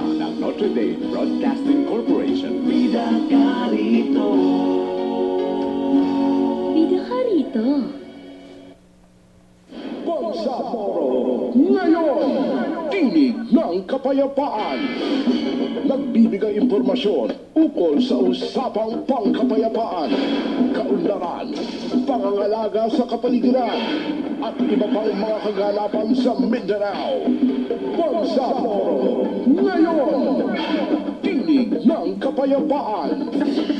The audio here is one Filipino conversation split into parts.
ng Notre Dame Broadcasting Corporation. Bida ka rito. Bida ka rito. Bangsamoro, ngayon, tinig ng kapayapaan. Nagbibigay impormasyon ukol sa usapang pangkapayapaan, kaunlaran, pangangalaga sa kapaligiran, at iba pang mga kaganapan sa Mindanao. Bangsamoro, ngayon, tinig ng kapayapaan.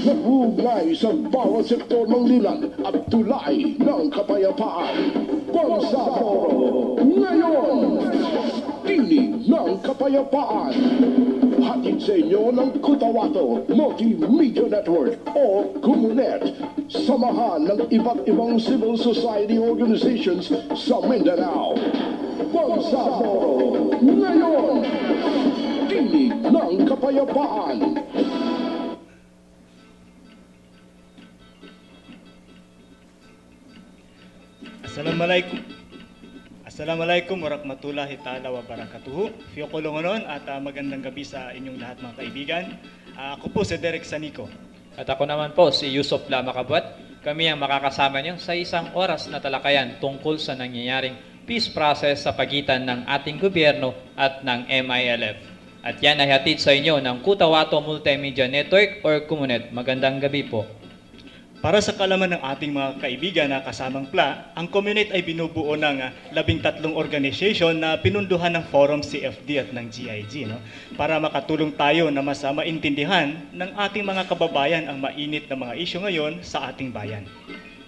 Nagugnay sa bawat sektor ng lilan at tulay ng kapayapaan. Bangsamoro, ngayon, tinig ng kapayapaan. Hatid sa inyo ng Kutawato Multimedia Network o Kumunet. Samahan ng iba't ibang civil society organizations sa Mindanao. Bangsamoro, ngayon, tinig ng kapayapaan. Assalamualaikum warahmatullahi ta'ala wabarakatuh. Fiyo Kolongonon at magandang gabi sa inyong lahat mga kaibigan. Ako po si Derek Sanico. At ako naman po si Yusuf Lamakabuat. Kami ang makakasama niyo sa isang oras na talakayan tungkol sa nangyayaring peace process sa pagitan ng ating gobyerno at ng MILF. At yan ay hatid sa inyo ng Kutawato Multimedia Network or Kumunet. Magandang gabi po. Para sa kalaman ng ating mga kaibigan na kasamang PLA, ang Kumunet ay binubuo ng 13 organisasyon na pinunduhan ng Forum CFD at ng GIG, no? Para makatulong tayo na mas maintindihan ng ating mga kababayan ang mainit na mga isyu ngayon sa ating bayan.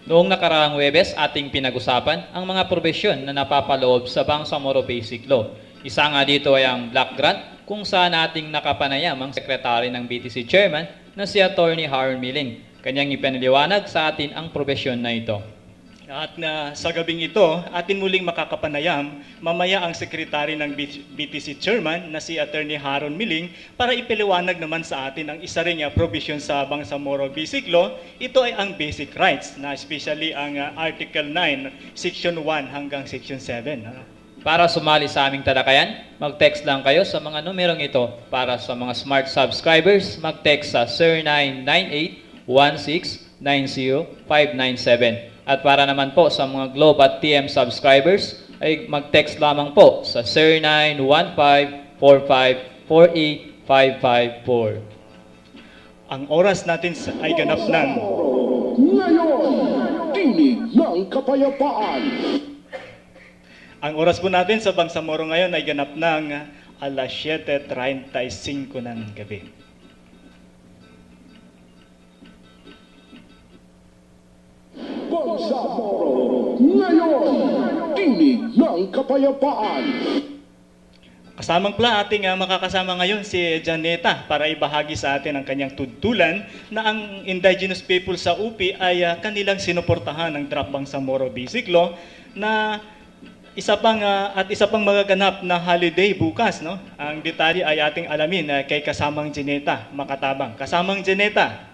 Noong nakaraang Huwebes, ating pinag-usapan ang mga probesyon na napapaloob sa Bangsamoro Basic Law. Isa nga dito ay ang Black Grant, kung saan ating nakapanayam ang sekretary ng BTC Chairman na si Attorney Harold Milling. Kanyang ipinaliwanag sa atin ang probesyon na ito. At sa gabing ito, atin muling makakapanayam mamaya ang sekretary ng BTC Chairman na si Attorney Harold Milling para ipaliwanag naman sa atin ang isa ring provision sa Bangsamoro Basic Law. Ito ay ang basic rights na especially ang Article 9, Section 1 hanggang Section 7. Para sumali sa aming talakayan, mag-text lang kayo sa mga numerong ito. Para sa mga smart subscribers, mag-text sa 0998-1690597. At para naman po sa mga Globe at TM subscribers, ay mag-text lamang po sa 0915-4548-554. Ang oras natin ay ganap ng... Ngayon, tinig ng kapayapaan. Ang oras po natin sa Bangsamoro ngayon ay ganap ng alas 7:35 ng gabi. Bangsamoro, ngayon, tinig ng kapayapaan. Kasamang PLA ating makakasama ngayon si Janeta para ibahagi sa atin ang kanyang tudtulan na ang indigenous people sa UP ay kanilang sinuportahan ng draft Bangsamoro Basic Law na isa pang magaganap na holiday bukas, no? Ang detalye ay ating alamin kay kasamang Janeta Makatabang. Kasamang Janeta.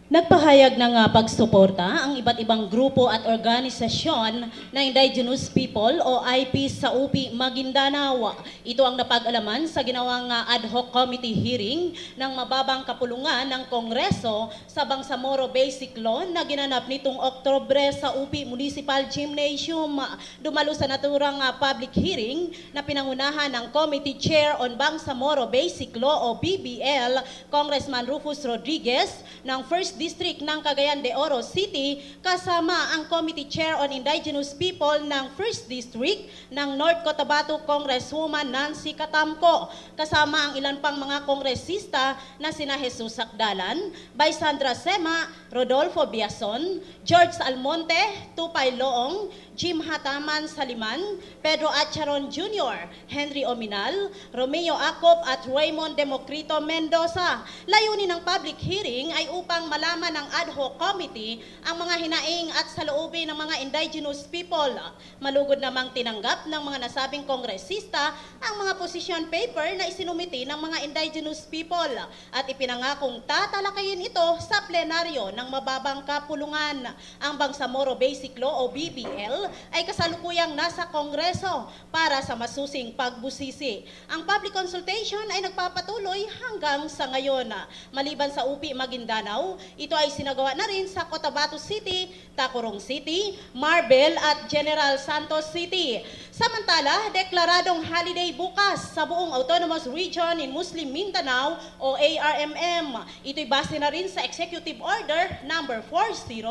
Nagpahayag ng pagsuporta ang iba't ibang grupo at organisasyon ng Indigenous People o IP sa UP Maguindanao. Ito ang napag-alaman sa ginawang ad hoc committee hearing ng mababang kapulungan ng Kongreso sa Bangsamoro Basic Law na ginanap nitong Oktubre sa UP Municipal Gymnasium. Dumalo sa naturang public hearing na pinangunahan ng Committee Chair on Bangsamoro Basic Law o BBL, Congressman Rufus Rodriguez ng 1st District ng Cagayan de Oro City, kasama ang Committee Chair on Indigenous People ng 1st District ng North Cotabato Congresswoman Nancy Catamco, kasama ang ilan pang mga kongresista na sina Jesus Sakdalan, Bay Sandra Sema, Rodolfo Biason, George Almonte, Tupay Loong, Jim Hataman Saliman, Pedro Acharon Jr., Henry Ominal, Romeo Acop at Raymond Democrito Mendoza. Layunin ng public hearing ay upang malaman napag-alaman ng ad hoc committee ang mga hinaing at saloobin ng mga indigenous people. Malugod namang tinanggap ng mga nasabing kongresista ang mga position paper na isinumiti ng mga indigenous people at ipinangakong tatalakayin ito sa plenaryo ng mababang kapulungan. Ang Bangsamoro Basic Law o BBL ay kasalukuyang nasa Kongreso para sa masusing pagbusisi. Ang public consultation ay nagpapatuloy hanggang sa ngayon. Maliban sa UP Maguindanao, ito ay sinagawa na rin sa Cotabato City, Tacurong City, Marbel at General Santos City. Samantala, deklaradong holiday bukas sa buong Autonomous Region in Muslim Mindanao o ARMM. Ito'y base na rin sa Executive Order number 40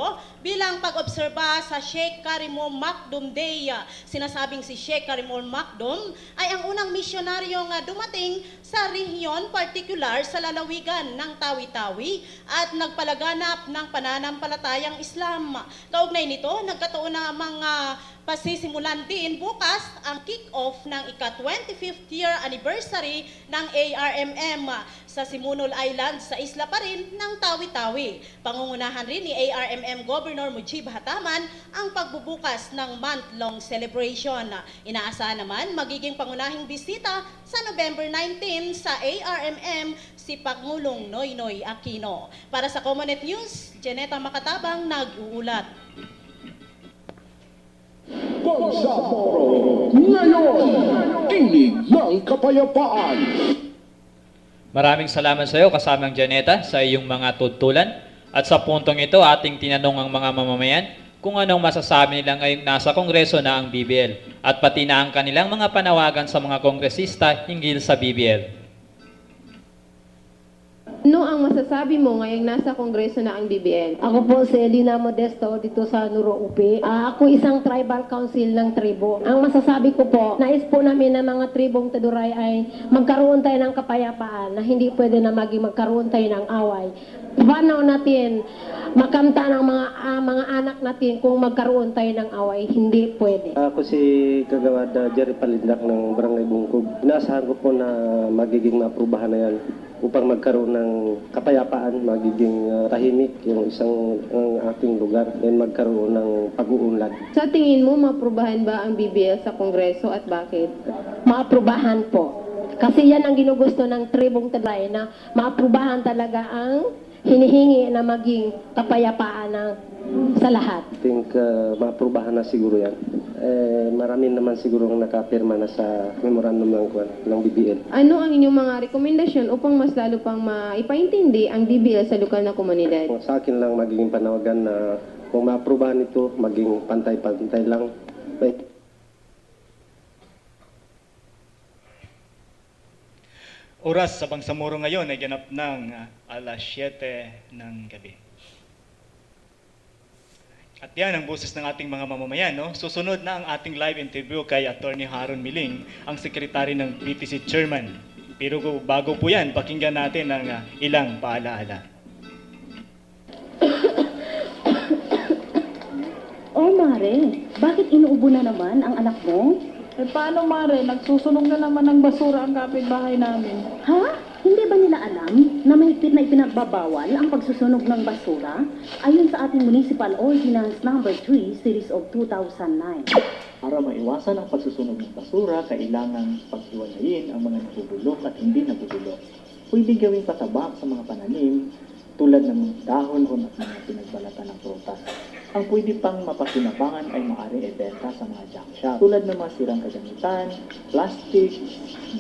bilang pag-obserba sa Sheikh Karimul Makdum Day. Sinasabing si Sheikh Karimul Makdum ay ang unang misyonaryong dumating sa rehiyon, partikular sa lalawigan ng Tawi-Tawi at nagpalaganap ng pananampalatayang Islam. Kaugnay nito, nagkataon na mga pasisimulan din bukas ang kick-off ng ika-25th year anniversary ng ARMM sa Simunul Island sa isla pa rin ng Tawi-Tawi. Pangungunahan rin ni ARMM Governor Mujib Hataman ang pagbubukas ng month-long celebration. Inaasahan naman magiging pangunahing bisita sa November 19 sa ARMM si Pangulong Noynoy Aquino. Para sa Comonet News, Janeta Makatabang nag-uulat. Bangsamoro ngayon, tinig ng kapayapaan. Maraming salamat sa iyo, kasamang Janeta, sa iyong mga tutulan. At sa puntong ito, ating tinanong ang mga mamamayan kung anong masasabi nila ngayong nasa Kongreso na ang BBL at pati na ang kanilang mga panawagan sa mga kongresista hinggil sa BBL. Ano ang masasabi mo ngayong nasa Kongreso na ang BBL? Ako po si Elina Modesto dito sa Nuro Upi. Ako isang tribal council ng tribo. Ang masasabi ko po, nais po namin na mga tribong Taduray ay magkaroon tayo ng kapayapaan na hindi pwede na magkaroon tayo ng away. Paano natin makamta ng mga anak natin kung magkaroon tayo ng away? Hindi pwede. Ako si Kagawad Jerry Palindak ng Barangay Bungkog. Inaasahan ko po na magiging maaprubahan na yan upang magkaroon ng kapayapaan, magiging tahimik yung ang ating lugar, then magkaroon ng pag-uunlad. Sa tingin mo, maaprubahan ba ang BBL sa Kongreso at bakit? Maaprubahan po. Kasi yan ang ginugusto ng tribong Taduray na maaprubahan talaga ang hinihingi na maging kapayapaan sa lahat. I think maaprubahan na siguro yan. Marami naman siguro ang nakapirma na sa memorandum ng BBL. Ano ang inyong mga rekomendasyon upang mas lalo pang maipaintindi ang BBL sa lokal na komunidad? Sa akin lang magiging panawagan na kung maaprubahan ito, maging pantay-pantay lang. Oras sa Bangsamoro ngayon ay ganap ng alas 7 ng gabi. At yan ang boses ng ating mga mamamayan. No? Susunod na ang ating live interview kay Attorney Haron Miling, ang sekretary ng BTC Chairman. Pero bago po yan, pakinggan natin ang ilang paalaala. Oh, Mare, bakit inuubo na naman ang anak mo? Paano, Mare? Nagsusunog na naman ng basura ang kapitbahay namin. Ha? Hindi ba nila alam na mahigpit na ipinagbabawal ang pagsusunog ng basura ayon sa ating Municipal Ordinance Number 3, Series of 2009? Para maiwasan ang pagsusunog ng basura, kailangang paghiwalayin ang mga nabubulok at hindi nabubulok. Pwede gawing patabak sa mga pananim tulad ng dahon o mga pinagbalatan ng prutas. Ang pwede pang mapakinabangan ay maaaring ibenta sa mga junk shop tulad ng mga sirang kagamitan, plastic,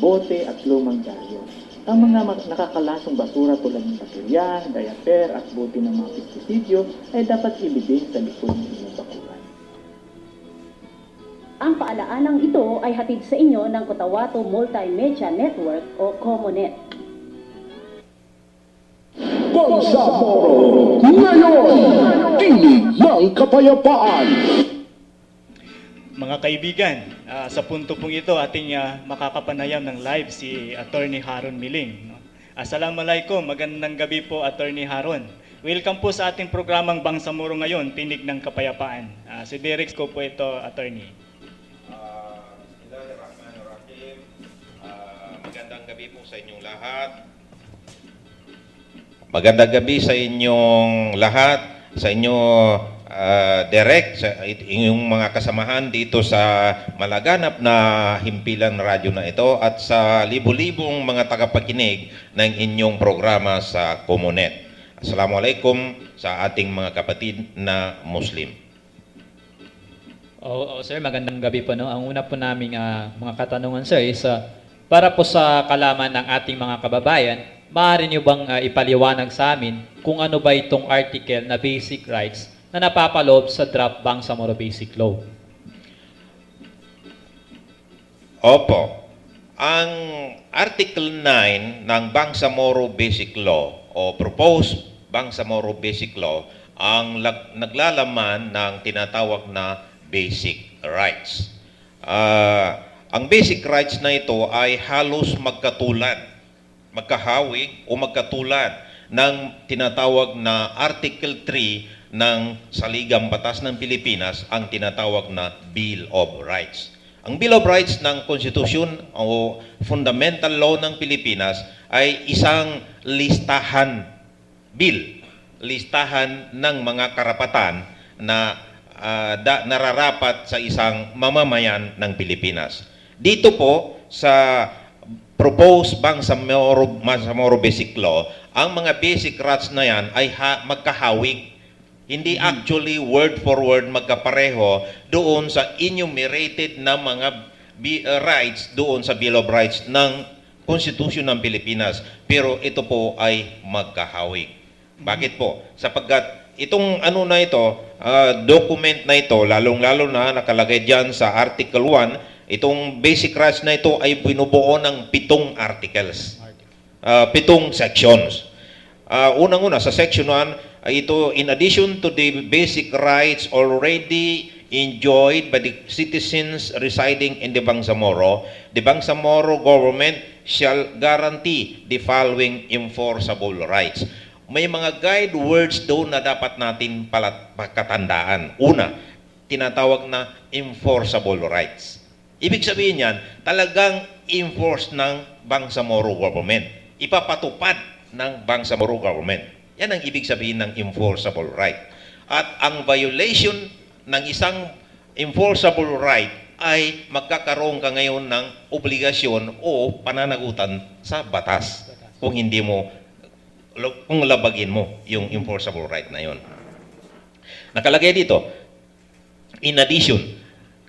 bote at lumang dyaryo. Ang mga nakakalasong basura tulad ng baterya, diaper at bote ng mga pestisidyo ay dapat ibigay sa likod ng inyong bakuran. Ang paalaalang ito ay hatid sa inyo ng Cotabato Multimedia Network o COMONET. Bangsamoro ngayon, tinig ng kapayapaan. Mga kaibigan, sa punto pong ito, ating makakapanayam ng live si Attorney Haron Miling. Assalamualaikum, magandang gabi po Attorney Haron. Welcome po sa ating programang Bangsamoro ngayon, Tinig ng Kapayapaan. Si Derek ko po ito, Attorney. Bismillahirrahmanirrahim. Magandang gabi po sa inyong lahat. Magandang gabi sa inyong lahat, sa inyo direct, sa inyong mga kasamahan dito sa malaganap na himpilan radyo na ito at sa libu-libong mga tagapakinig ng inyong programa sa Comunet. Assalamualaikum sa ating mga kapatid na Muslim. Sir, magandang gabi po. No? Ang una po naming mga katanungan, sir, is para po sa kalaman ng ating mga kababayan, maaari niyo bang ipaliwanag sa amin kung ano ba itong article na basic rights na napapaloob sa draft Bangsamoro Basic Law? Opo. Ang Article 9 ng Bangsamoro Basic Law o Proposed Bangsamoro Basic Law ang naglalaman ng tinatawag na basic rights. Ang basic rights na ito ay halos magkatulad, magkahawig o magkatulad ng tinatawag na Article 3 ng Saligang Batas ng Pilipinas, ang tinatawag na Bill of Rights. Ang Bill of Rights ng Konstitusyon o Fundamental Law ng Pilipinas ay isang listahan ng mga karapatan na nararapat sa isang mamamayan ng Pilipinas. Dito po sa proposed Bangsamoro Basic Law, ang mga basic rights na yan ay magkahawig. Hindi actually word for word magkapareho doon sa enumerated na mga rights doon sa Bill of Rights ng Konstitusyon ng Pilipinas. Pero ito po ay magkahawig. Bakit po? Sapagkat itong document na ito, lalong-lalo na nakalagay dyan sa Article 1, itong basic rights na ito ay binubuo ng 7 articles, 7 sections. Unang-una, sa section 1, ito, in addition to the basic rights already enjoyed by the citizens residing in the Bangsamoro government shall guarantee the following enforceable rights. May mga guide words doon na dapat natin pagkatandaan. Una, tinatawag na enforceable rights. Ibig sabihin yan, talagang enforce ng Bangsamoro government. Ipapatupad ng Bangsamoro government. Yan ang ibig sabihin ng enforceable right. At ang violation ng isang enforceable right ay magkakaroon ka ngayon ng obligasyon o pananagutan sa batas kung labagin mo yung enforceable right na yon. Nakalagay dito, in addition,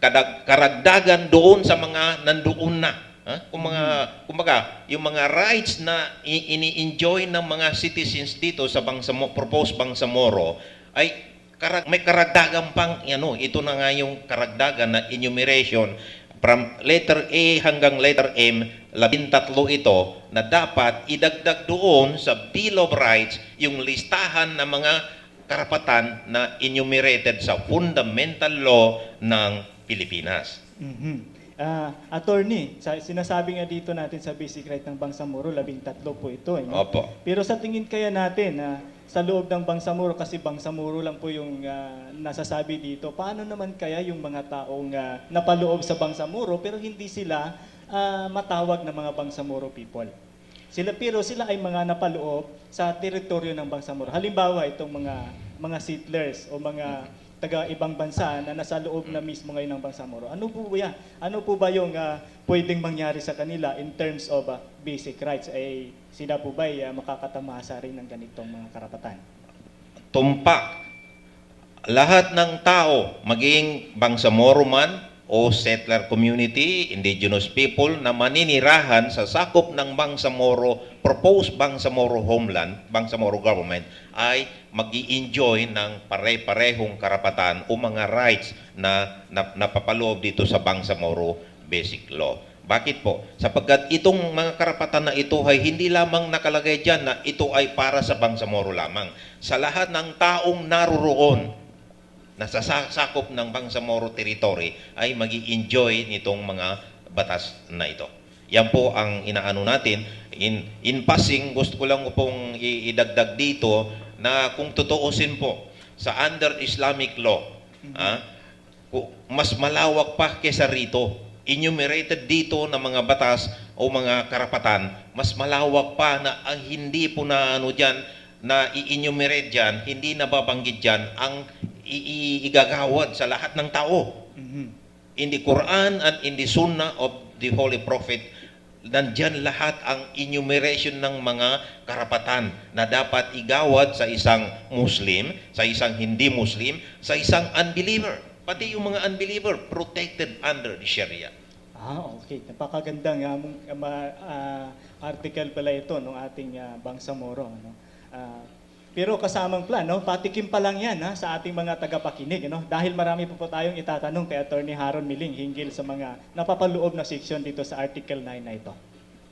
karagdagan doon sa mga nandoon na. Kumbaga, yung mga rights na ini-enjoy ng mga citizens dito sa proposed Bangsamoro ay may karagdagan pang, ito na nga yung karagdagan na enumeration from letter A hanggang letter M, 13 ito na dapat idagdag doon sa Bill of Rights yung listahan ng mga karapatan na enumerated sa fundamental law ng Pilipinas. Attorney, sinasabi nga dito natin sa basic right ng Bangsamoro, 13 po ito. Opo. Pero sa tingin kaya natin, sa loob ng Bangsamoro, kasi Bangsamoro lang po yung nasasabi dito, paano naman kaya yung mga taong napaloob sa Bangsamoro pero hindi sila matawag na mga Bangsamoro people? Pero sila ay mga napaloob sa teritoryo ng Bangsamoro. Halimbawa, itong mga settlers o mga taga-ibang bansa na nasa loob na mismo ngayon ng Bangsamoro. Ano po ba yan? Ano po ba yung pwedeng mangyari sa kanila in terms of basic rights? Ay sila po ba ay makakatamasa rin ng ganitong mga karapatan? Tumpak. Lahat ng tao, maging Bangsamoro man o settler community, indigenous people na maninirahan sa sakop ng Bangsamoro, proposed Bangsamoro homeland, Bangsamoro government, ay mag-i-enjoy ng pare-parehong karapatan o mga rights na napapaloob dito sa Bangsamoro Basic Law. Bakit po? Sapagkat itong mga karapatan na ito ay hindi lamang nakalagay dyan na ito ay para sa Bangsamoro lamang. Sa lahat ng taong naroroon na sa sakop ng Bangsamoro territory ay magi-enjoy nitong mga batas na ito. Yan po ang inaano natin. In passing, gusto ko lang pong idagdag dito na kung tutuusin po sa under Islamic law, mas malawak pa kesa rito. Enumerated dito na mga batas o mga karapatan, mas malawak pa na ang hindi po na dyan, na i-enumerate dyan, hindi nababanggit dyan ang igagawad sa lahat ng tao. In the Quran and in the Sunnah of the Holy Prophet, nandyan lahat ang enumeration ng mga karapatan na dapat igawad sa isang Muslim, sa isang hindi Muslim, sa isang unbeliever. Pati yung mga unbeliever, protected under the Sharia. Okay. Napakagandang article pala ito ng ating Bangsamoro. Ano? Pero kasamang plan, no? Patikim pa lang yan sa ating mga tagapakinig. No? Dahil marami po tayong itatanong kay Attorney Haron Miling hinggil sa mga napapaloob na seksyon dito sa Article 9 na ito.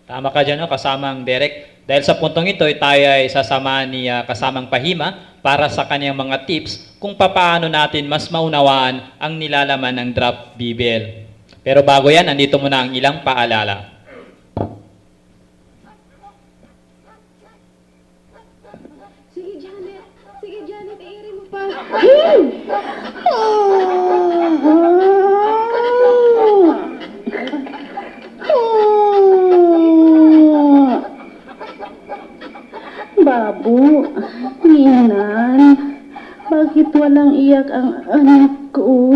Tama ka dyan, no? Kasamang Derek. Dahil sa puntong ito, tayo ay sasama ni kasamang Pahima para sa kanyang mga tips kung paano natin mas maunawaan ang nilalaman ng draft BBL. Pero bago yan, andito muna ang ilang paalala. Sige, Janet, i-iri mo pa. Babu, Ninan, bakit walang iyak ang anak ko?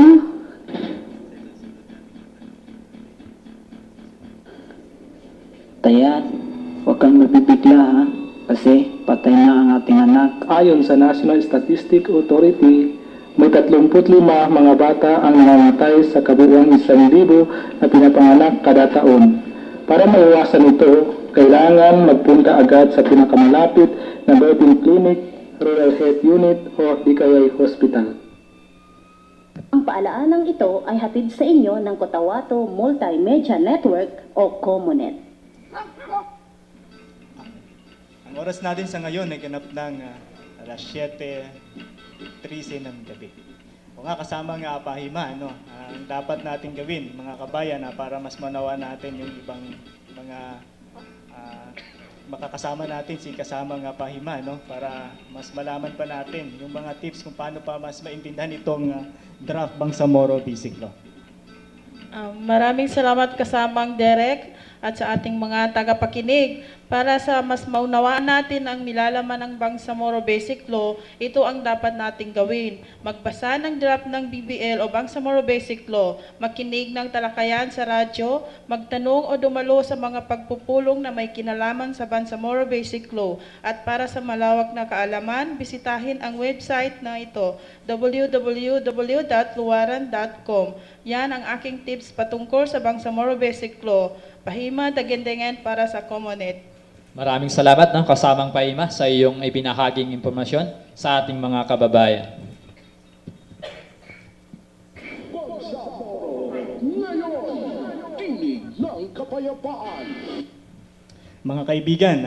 Tayat, huwag kang mabibigla ha, kasi patay na ang ating anak. Ayon sa National Statistic Authority, may 35 mga bata ang namamatay sa kabuuang 1,000 na pinapanganak kada taon. Para maiwasan ito, kailangan magpunta agad sa pinakamalapit na birthing clinic, rural health unit o di kaya'y hospital. Ang paalaalang ito ay hatid sa inyo ng Cotabato Multimedia Network o COMUNET. Ang oras natin sa ngayon ay ganap ng alas 7:13 ng gabi. O nga, kasama nga Pahima, no? Ang dapat natin gawin, mga kabayan, para mas manawa natin yung ibang mga makakasama natin si kasama nga Pahima, no? Para mas malaman pa natin yung mga tips kung paano pa mas maintindihan itong draft Bangsamoro Basic Law. Maraming salamat kasamang Derek at sa ating mga tagapakinig. Para sa mas maunawaan natin ang nilalaman ng Bangsamoro Basic Law, ito ang dapat nating gawin. Magbasa ng draft ng BBL o Bangsamoro Basic Law, makinig ng talakayan sa radyo, magtanong o dumalo sa mga pagpupulong na may kinalaman sa Bangsamoro Basic Law. At para sa malawak na kaalaman, bisitahin ang website na ito, www.luwaran.com. Yan ang aking tips patungkol sa Bangsamoro Basic Law. Pahima, Dagendengen para sa COMUNET. Maraming salamat, no, kasamang Pahima, sa iyong ibinahaging impormasyon sa ating mga kababayan. Ngayon, tinig ng kapayapaan. Mga kaibigan,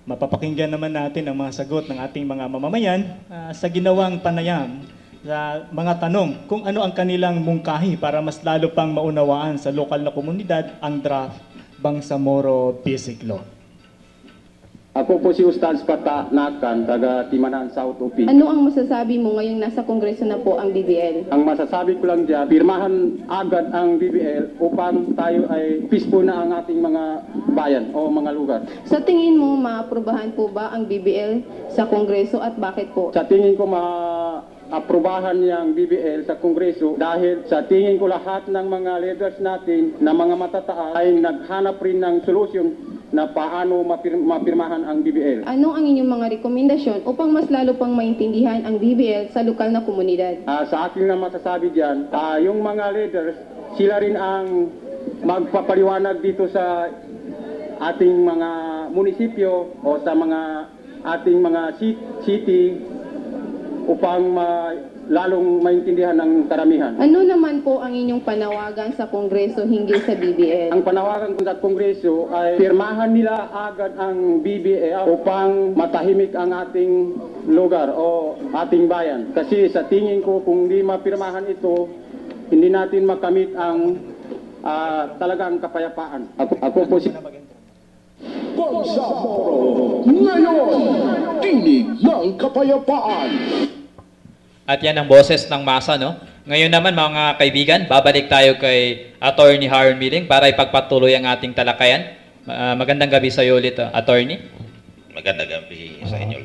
mapapakinggan naman natin ang mga sagot ng ating mga mamamayan sa ginawang panayam sa mga tanong kung ano ang kanilang mungkahi para mas lalo pang maunawaan sa lokal na komunidad ang draft Bangsamoro Basic Law. Ako po si Ustaz Pata Nakan, taga Timanan South UP. Ano ang masasabi mo ngayong nasa Kongreso na po ang BBL? Ang masasabi ko lang dyan, pirmahan agad ang BBL upang tayo ay peaceful na ang ating mga bayan o mga lugar. Sa tingin mo, maaprubahan po ba ang BBL sa Kongreso at bakit po? Sa tingin ko aprubahan niyang BBL sa Kongreso dahil sa tingin ko lahat ng mga leaders natin na mga matataas ay naghanap rin ng solusyon na paano mapirmahan ang BBL. Ano ang inyong mga rekomendasyon upang mas lalo pang maintindihan ang BBL sa lokal na komunidad? Sa akin na masasabi dyan, yung mga leaders, sila rin ang magpapaliwanag dito sa ating mga munisipyo o sa mga ating mga city upang lalong maintindihan ng karamihan. Ano naman po ang inyong panawagan sa Kongreso hinggil sa BBL? Ang panawagan ko sa Kongreso ay pirmahan nila agad ang BBL upang matahimik ang ating lugar o ating bayan. Kasi sa tingin ko kung di mapirmahan ito, hindi natin makamit ang talagang kapayapaan. Ako po si Bangsamoro, ngayon, tinig ng kapayapaan. At yan ang boses ng masa, no? Ngayon naman, mga kaibigan, babalik tayo kay Attorney Haron Miling para ipagpatuloy ang ating talakayan. Magandang gabi sa iyo ulit, Attorney. Magandang gabi sa inyo.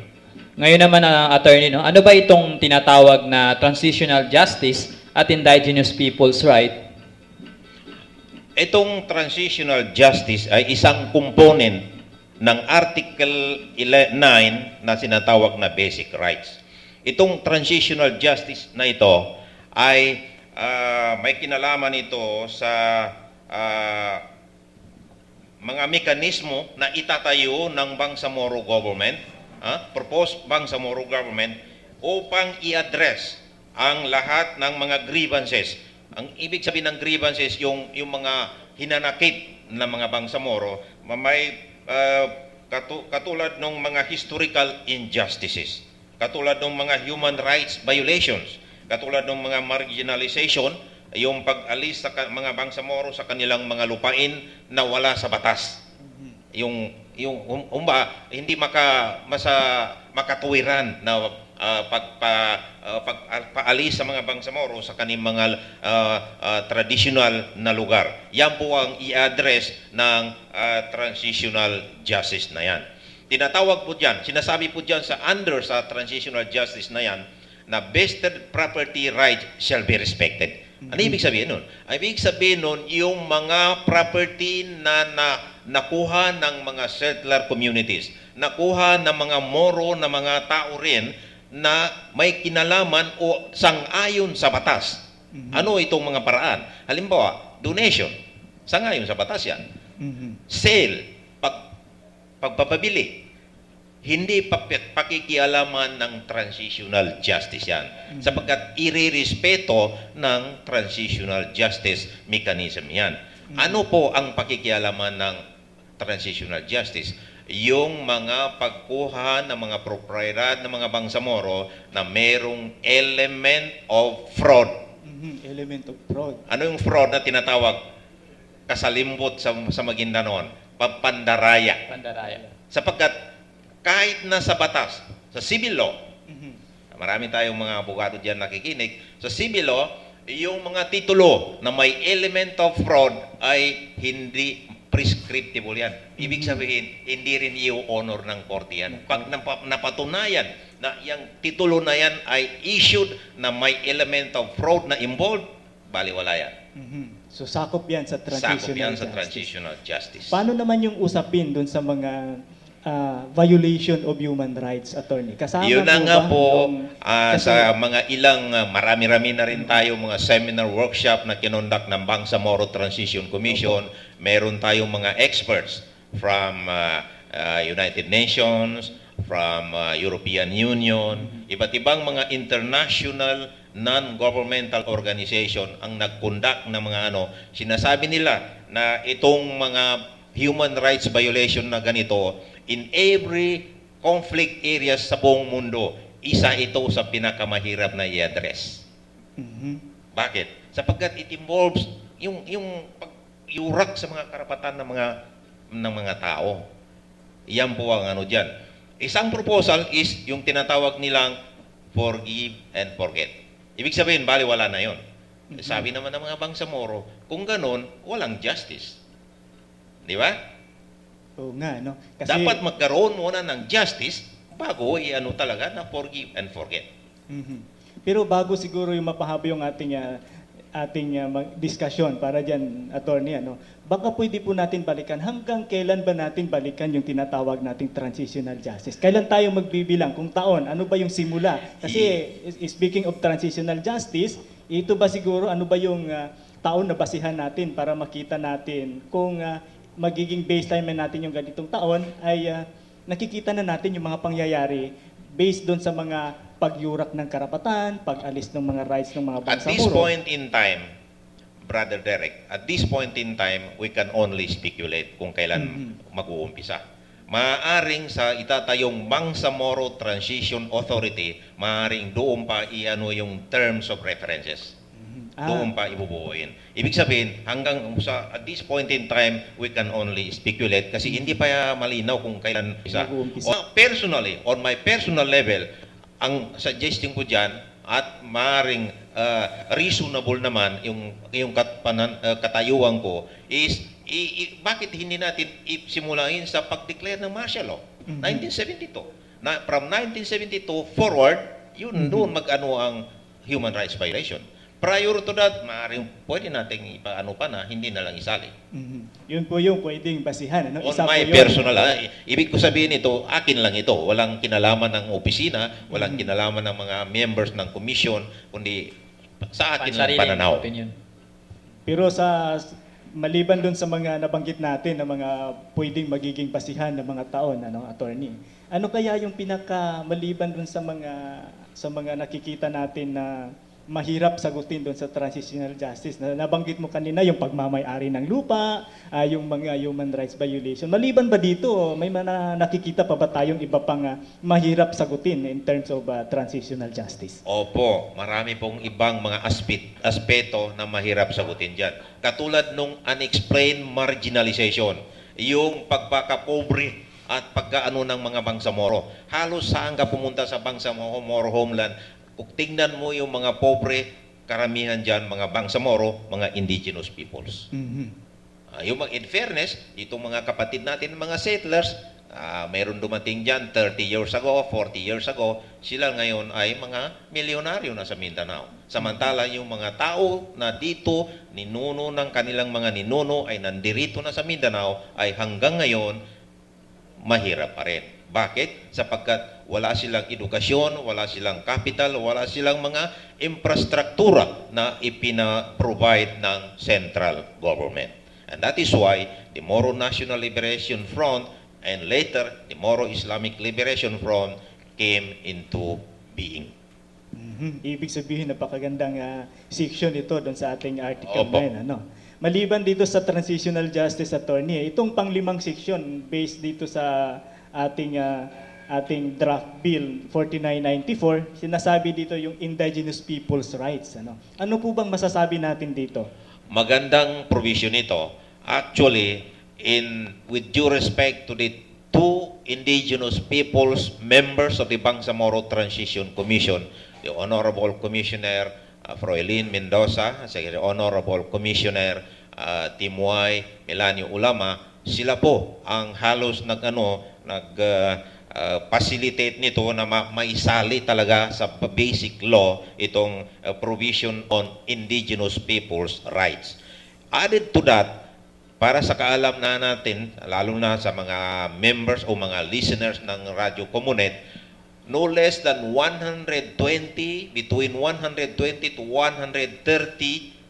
Ngayon naman, attorney, no, ano ba itong tinatawag na transitional justice at indigenous people's right? Itong transitional justice ay isang component ng Article 9 na sinatawag na basic rights. Itong transitional justice na ito ay may kinalaman ito sa mga mekanismo na itatayo ng Bangsamoro government, proposed Bangsamoro government, upang i-address ang lahat ng mga grievances. Ang ibig sabihin ng grievances, yung mga hinanakit ng mga Bangsamoro, may katulad ng mga historical injustices, katulad ng mga human rights violations, katulad ng mga marginalization, yung pag-alis sa mga Bangsamoro sa kanilang mga lupain na wala sa batas. Hindi makatuwiran na pag-alis sa mga Bangsamoro sa kanilang mga traditional na lugar. Yan po ang i-address ng transitional justice na yan. Tinatawag po dyan, sinasabi po dyan sa transitional justice na yan, na vested property rights shall be respected. Ano ibig sabihin nun? Ibig sabihin nun, yung mga property na nakuha ng mga settler communities, nakuha ng mga Moro na mga tao rin na may kinalaman o sang-ayon sa batas. Ano itong mga paraan? Halimbawa, donation. Sang-ayon sa batas yan. Sale. Pagpapabili. Hindi pakikialaman ng transitional justice yan. Sapagkat irerespeto ng transitional justice mechanism yan. Ano po ang pakikialaman ng transitional justice? Yung mga pagkuha ng mga propriedad ng mga Bangsamoro na merong element of fraud. Element of fraud. Ano yung fraud na tinatawag? Kasalimbot sa Maguindanon. Pandaraya. Pandaraya. Sapagkat kahit na sa batas, sa civil law, marami tayong mga abogado diyan nakikinig, sa civil law, yung mga titulo na may element of fraud ay hindi prescriptible yan. Ibig sabihin, hindi rin i-honor ng korte yan. Pag napatunayan na yung titulo na yan ay issued na may element of fraud na involved, baliwala yan. So sakop yan sa transitional justice. Paano naman yung usapin dun sa mga violation of human rights, attorney? Kasama yun na nga po, sa mga ilang, marami-rami na rin tayo mga seminar workshop na kinonduct ng Bangsamoro Transition Commission. Meron tayong mga experts from United Nations, from European Union, iba't ibang mga international non-governmental organization ang nag-conduct ng mga sinasabi nila na itong mga human rights violation na ganito, in every conflict areas sa buong mundo, isa ito sa pinakamahirap na i-address. Bakit? Sapagkat it involves yung pag-iurak sa mga karapatan ng mga tao. Iyan po ang dyan. Isang proposal is yung tinatawag nilang forgive and forget. Ibig sabihin, baliwala na yon. Sabi naman ng mga Bangsamoro, kung ganon, walang justice. Di ba? Oo nga, no? Kasi dapat magkaroon muna ng justice bago talaga na forgive and forget. Pero bago siguro yung mapahaba yung ating diskusyon para dyan, attorney, baka pwede po natin balikan, hanggang kailan ba natin balikan yung tinatawag nating transitional justice? Kailan tayo magbibilang? Kung taon, ano ba yung simula? Kasi speaking of transitional justice, ito ba siguro, ano ba yung taon na basihan natin para makita natin kung magiging baseline natin yung ganitong taon ay nakikita na natin yung mga pangyayari based doon sa mga pagyurak ng karapatan, pag-alis ng mga rights ng mga Bangsamoro. At this point in time, Brother Derek, at this point in time, we can only speculate kung kailan mag-uumpisa. Maaaring sa itatayong Bangsamoro Transition Authority, maaaring doon pa yung terms of references. Doon pa ibubuuin. Ibig sabihin, at this point in time, we can only speculate kasi hindi pa malinaw kung kailan isa. Personally, on my personal level, ang suggestion ko dyan at maaaring reasonable naman yung katayuan ko is bakit hindi natin simulain sa pag-declare ng martial law? 1972. from 1972 forward, yun doon mag-ano ang human rights violation. Prior to that, maaaring pwede nating ipaano pa na hindi na lang isali. Yun po yung pwedeng basihan. Ano? On Isa my po yun. personal, ibig ko sabihin ito, akin lang ito. Walang kinalaman ng opisina, walang kinalaman ng mga members ng commission, kundi sa akin lang pananaw. Opinion. Pero maliban dun sa mga nabanggit natin na mga pwedeng magiging basihan ng mga taon, attorney, ano kaya yung maliban dun sa mga nakikita natin na mahirap sagutin doon sa transitional justice? Nabanggit mo kanina yung pagmamay-ari ng lupa, yung mga human rights violation. Maliban ba dito, may mga nakikita pa ba tayong iba pang mahirap sagutin in terms of transitional justice? Opo, marami pong ibang mga aspeto na mahirap sagutin dyan. Katulad nung unexplained marginalization, yung pagpakapobre at pagkaano ng mga Bangsamoro. Halos saan ka pumunta sa Bangsamoro homeland, kung tingnan mo yung mga pobre, karamihan dyan, mga Bangsamoro, mga indigenous peoples. In fairness, itong mga kapatid natin, mga settlers, mayroon dumating dyan 30 years ago, 40 years ago, sila ngayon ay mga milyonaryo na sa Mindanao. Samantala, yung mga tao na dito, ninuno ng kanilang mga ninuno, ay nandirito na sa Mindanao, ay hanggang ngayon, mahirap pa rin. Bakit? Sapagkat wala silang edukasyon, wala silang capital, wala silang mga infrastruktura na ipina-provide ng central government. And that is why the Moro National Liberation Front and later the Moro Islamic Liberation Front came into being. Ibig sabihin, napakagandang section ito doon sa ating article na yun, Maliban dito sa transitional justice, attorney, itong pang-limang section based dito sa ating draft bill 4994, sinasabi dito yung indigenous people's rights. Ano po bang masasabi natin dito? Magandang provision ito. Actually, with due respect to the two indigenous peoples members of the Bangsamoro Transition Commission, the Honorable Commissioner Froelin Mendoza, the Honorable Commissioner Timuay Melanio Ulama, sila po ang halos facilitate nito na maisali talaga sa basic law itong provision on indigenous people's rights. Added to that, para sa kaalam na natin, lalo na sa mga members o mga listeners ng Radio Comunet, no less than between 120 to 130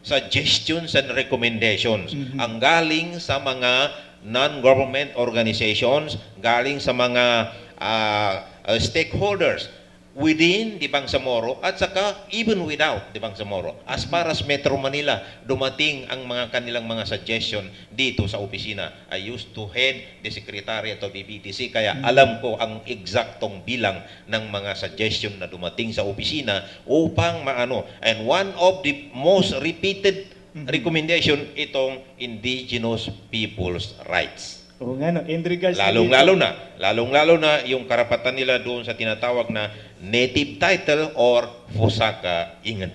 suggestions and recommendations ang galing sa mga non-government organizations, galing sa mga stakeholders within the Bangsamoro at saka even without the Bangsamoro. As far as Metro Manila, dumating ang mga kanilang mga suggestion dito sa opisina. I used to head the Secretariat of the BTC, kaya alam ko ang eksaktong bilang ng mga suggestion na dumating sa opisina upang maano. And one of the most repeated recommendation itong indigenous people's rights. Oo nga, in regards lalong-lalo na yung karapatan nila doon sa tinatawag na native title or Pusaka Ingad.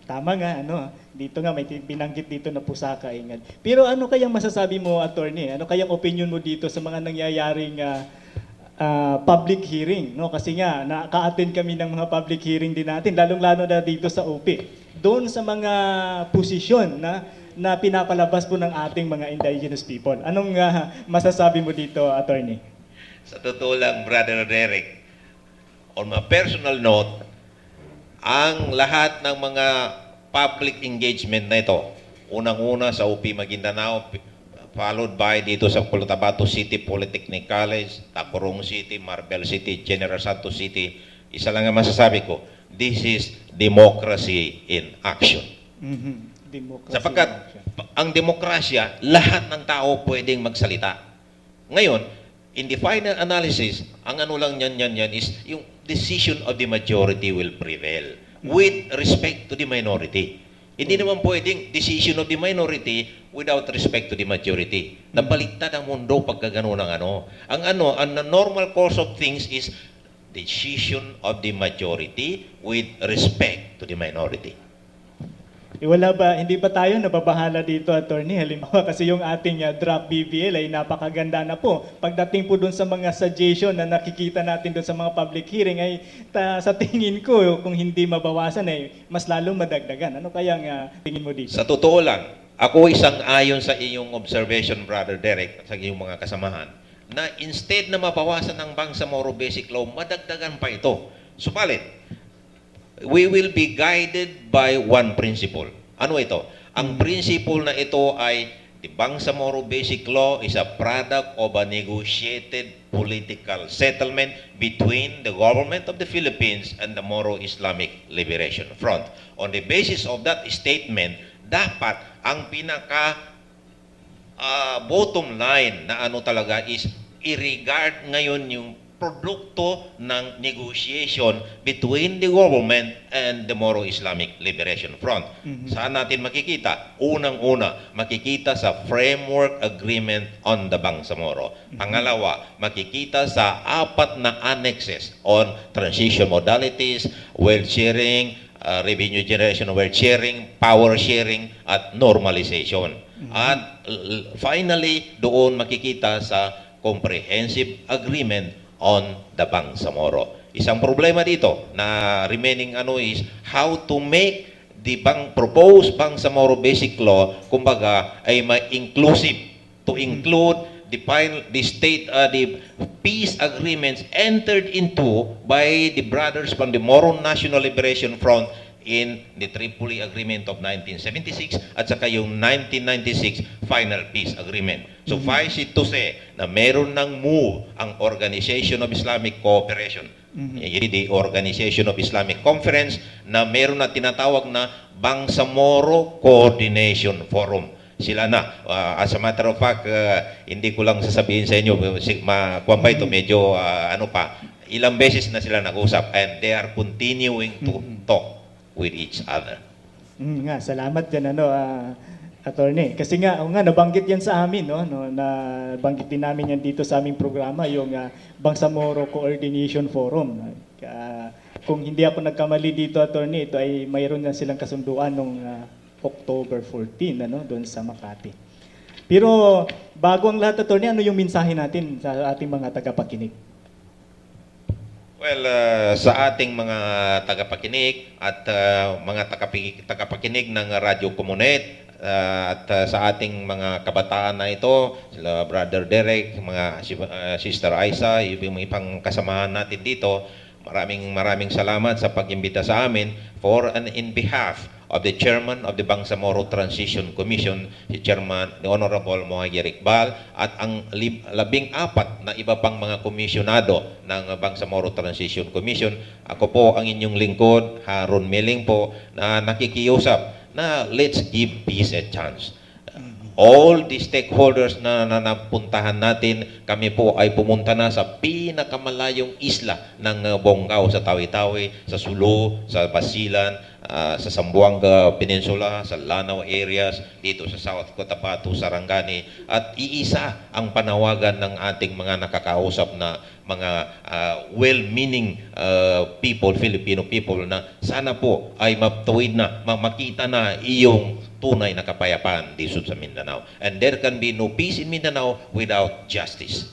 Tama nga, dito nga may binanggit dito na Pusaka Ingad. Pero ano kayang masasabi mo, attorney? Ano kayang opinion mo dito sa mga nangyayaring public hearing? Kasi nga, naka-attend kami ng mga public hearing din natin, lalong-lalo na dito sa UP. Doon sa mga posisyon na pinapalabas po ng ating mga indigenous people. Anong masasabi mo dito, attorney? Sa totoo lang, Brother Derek, on my personal note, ang lahat ng mga public engagement na ito, unang-una sa UP Maguindanao, followed by dito sa Cotabato City Polytechnic College, Tacurong City, Marbel City, General Santos City, isa lang ang masasabi ko, this is democracy in action. Sapagkat ang demokrasya, lahat ng tao pwedeng magsalita. Ngayon, in the final analysis, ang ano lang yan is yung decision of the majority will prevail with respect to the minority. Hindi naman pwedeng decision of the minority without respect to the majority. Nabaliktad ang mundo pagka gano'n ang normal course of things is decision of the majority with respect to the minority. Wala ba, hindi ba tayo nababahala dito, attorney? Halimbawa kasi yung ating draft BBL ay napakaganda na po. Pagdating po doon sa mga suggestion na nakikita natin doon sa mga public hearing ay sa tingin ko kung hindi mabawasan ay mas lalong madagdagan. Ano kayang tingin mo dito? Sa totoo lang, ako isang ayon sa iyong observation, Brother Derek, at sa iyong mga kasamahan, na instead na mabawasan ng Bangsamoro Basic Law, madagdagan pa ito. Subalit, we will be guided by one principle. Ano ito? Ang principle na ito ay the Bangsamoro Basic Law is a product of a negotiated political settlement between the government of the Philippines and the Moro Islamic Liberation Front. On the basis of that statement, dapat ang pinaka bottom line na ano talaga is i-regard ngayon yung produkto ng negotiation between the government and the Moro Islamic Liberation Front. Saan natin makikita? Unang-una, makikita sa Framework Agreement on the Bangsamoro. Pangalawa, makikita sa 4 na annexes on transition modalities, wealth sharing, revenue generation, wealth sharing, power sharing, at normalization. At finally, doon makikita sa Comprehensive Agreement on the Bangsamoro. Isang problema dito na remaining is how to make the proposed Bangsamoro Basic Law kumbaga ay ma-inclusive to include the peace agreements entered into by the brothers from the Moro National Liberation Front in the Tripoli Agreement of 1976 at saka yung 1996 Final Peace Agreement. Suffice it to say na meron ng move ang Organization of Islamic Cooperation, the Organization of Islamic Conference, na meron na tinatawag na Bangsamoro Coordination Forum. Sila na. As a matter of fact, hindi ko lang sasabihin sa inyo, makuha pa ito, medyo ilang beses na sila nag-usap and they are continuing to talk with each other. Salamat dyan, attorney. Kasi nabanggit yan sa amin, nabanggit din namin yan dito sa aming programa, yung Bangsamoro Coordination Forum. Kung hindi ako nagkamali dito, attorney, ito ay mayroon na silang kasunduan noong October 14, doon sa Makati. Pero bago ang lahat, attorney, ano yung mensahe natin sa ating mga tagapakinig? Well, sa ating mga tagapakinig at mga tagapakinig ng Radyo Komunet at sa ating mga kabataan na ito, sila Brother Derek, mga Sister Aisa, yung ibang kasamahan natin dito, maraming salamat sa pag-imbita sa amin in behalf of the Chairman of the Bangsamoro Transition Commission, si Chairman, the Honorable Mohajer Iqbal, at ang 14 na iba pang mga komisyonado ng Bangsamoro Transition Commission. Ako po ang inyong lingkod, Haron Meling po, na nakikiusap na let's give peace a chance. All the stakeholders na napuntahan natin, kami po ay pumunta na sa pinakamalayong isla ng Bonggao, sa Tawi-Tawi, sa Sulu, sa Basilan, sa Zamboanga Peninsula, sa Lanao areas, dito sa South Cotabato, Sarangani, at iisa ang panawagan ng ating mga nakakausap na mga well-meaning people, Filipino people, na sana po ay matuwid na, makita na iyong tunay na kapayapaan dito sa Mindanao. And there can be no peace in Mindanao without justice.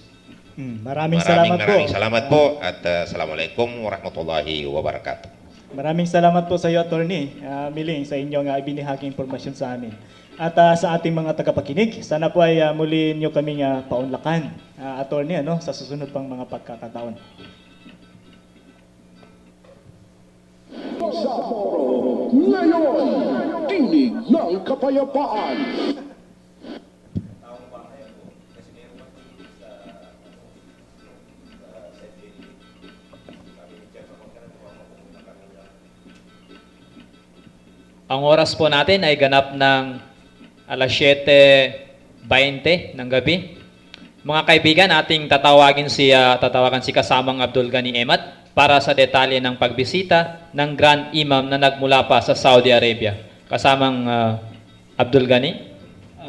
Maraming salamat po at Assalamualaikum warahmatullahi wabarakatuh. Maraming salamat po sa iyo, Attorney Miling, sa inyong ibinahaging impormasyon sa amin. At sa ating mga tagapakinig, sana po ay muli niyo kaming paunlakan, Attorney, sa susunod pang mga pagkakataon. Bangsamoro ngayon, tinig ng kapayapaan. Ang oras po natin ay ganap ng alas 7:20 ng gabi. Mga kaibigan, ating tatawagan si kasamang Abdul Ghani Emat para sa detalye ng pagbisita ng Grand Imam na nagmula pa sa Saudi Arabia. Kasamang Abdul Ghani.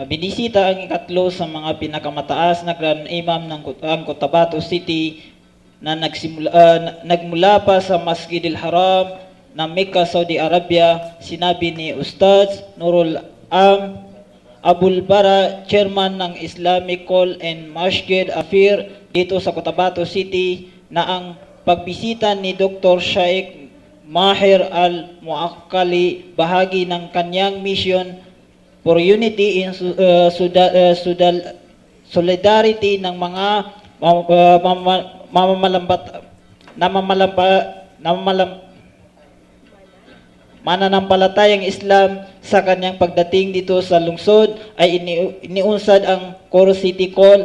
Binisita ang ikatlo sa mga pinakamataas na Grand Imam ng Cotabato City na nagmula pa sa Masjidil Haram na Mecca, Saudi Arabia, sinabi ni Ustaz Nurul Abul Bara, chairman ng Islamic Call and Masjid Afir dito sa Cotabato City, na ang pagbisita ni Dr. Sheikh Maher Al-Muakkali bahagi ng kanyang mission for unity in solidarity ng mga mananampalatayang Islam sa kanyang pagdating dito sa lungsod, ay iniunsad ang Coro City Call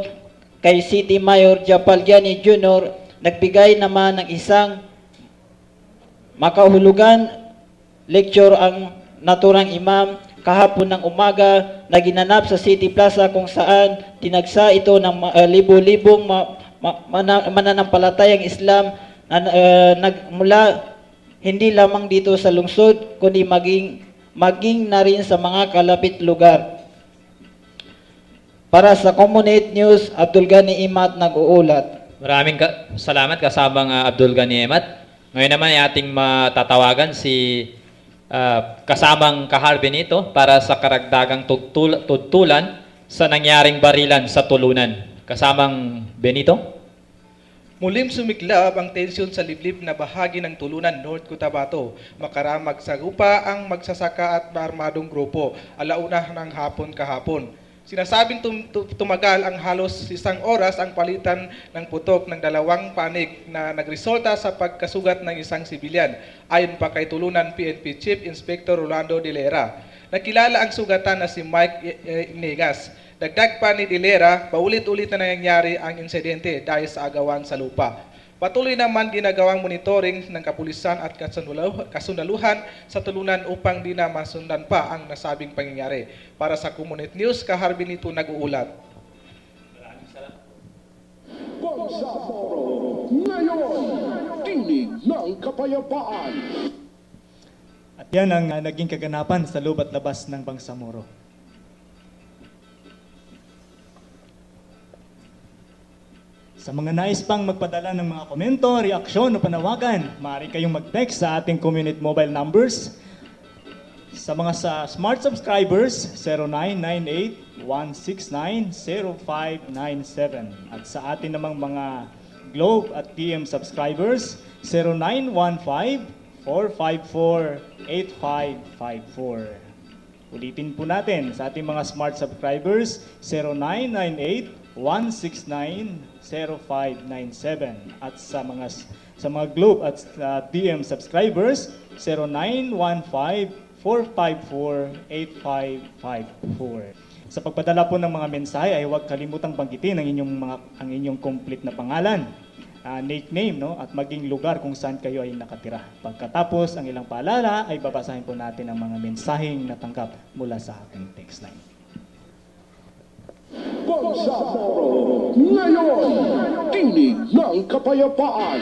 kay City Mayor Japal Giani Jr. Nagbigay naman ng isang makahulugan lecture ang naturang imam kahapon ng umaga na ginanap sa City Plaza, kung saan tinagsa ito ng libo-libong mananampalatayang Islam na nagmula hindi lamang dito sa lungsod kundi maging na rin sa mga kalapit lugar. Para sa Community News, Abdul Ghani Imat nag-uulat. Maraming salamat kasamang Abdul Ghani Imat. Ngayon naman ay ating matatawagan si kasamang kaharbe nito para sa karagdagang tudtulan sa nangyaring barilan sa Tulunan. Kasamang Benito. Muling sumiklab ang tensyon sa liblib na bahagi ng Tulunan, North Cotabato. Makaramag sa rupa ang magsasaka at armadong grupo, alauna ng hapon kahapon. Sinasabing tumagal ang halos 1 oras ang palitan ng putok ng 2 panig na nagresulta sa pagkasugat ng isang sibilyan, ayon pa kay Tulunan PNP Chief Inspector Rolando Dilera. Nakilala ang sugatan na si Mike Negas. Dagdag pa ni Dilera, paulit-ulit na nangyayari ang insidente dahil sa agawan sa lupa. Patuloy naman ginagawang monitoring ng kapulisan at kasundaluhan sa Tulunan upang di na masundan pa ang nasabing pangyayari. Para sa Community News, kaharbi nito nag-uulat. Bangsamoro, ngayon, tinig ng kapayapaan. At yan ang naging kaganapan sa loob at labas ng Bangsamoro. Sa mga nais pang magpadala ng mga komento, reaksyon o panawagan, maaari kayong mag-text sa ating community mobile numbers. Sa mga smart subscribers, 0998-169-0597. At sa atin namang mga Globe at TM subscribers, 0915-454-8554. Ulitin po natin sa ating mga smart subscribers, 0998-169-0597. At sa mga Globe at TM subscribers, 0915-454-8554. Sa pagpadala po ng mga mensahe ay huwag kalimutang banggitin ang inyong complete na pangalan, nickname, no, at maging lugar kung saan kayo ay nakatira. Pagkatapos ang ilang paalala ay babasahin po natin ang mga mensaheng natanggap mula sa ating text line. Bangsamoro, ngayon, tinig ng kapayapaan.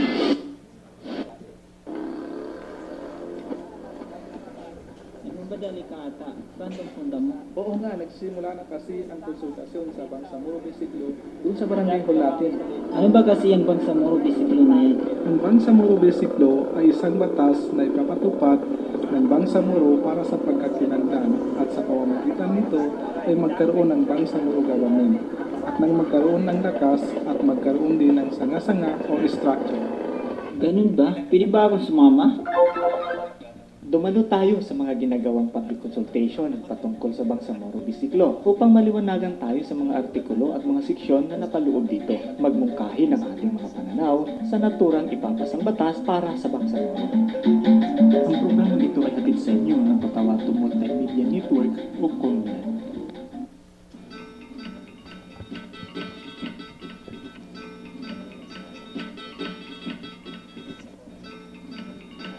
Madali ka ata. Saan bang funda mo? Oo nga, nagsimula na kasi ang konsultasyon sa Bangsamoro Bisiklo doon sa Barangay Hulatin. Ano ba kasi ang Bangsamoro Bisiklo na yan? Ang Bangsamoro Bisiklo ay isang batas na ipapatupad ng Bangsamoro para sa pagkakilanlan at sa pamamagitan nito ay magkaroon ng Bangsamoro Government at nang magkaroon ng lakas at magkaroon din ng sanga-sanga o structure. Ganun ba? Pwede ba akong sumama? Dumalo tayo sa mga ginagawang public consultation patungkol sa Bangsamoro Bisiklo upang maliwanagan tayo sa mga artikulo at mga seksyon na napaloob dito. Magmungkahi ng ating mga pananaw sa naturang ipapasang batas para sa Bangsamoro. Ang programang ito ay hatid sa inyo ng Cotabato Multimedia Network o COMUNET.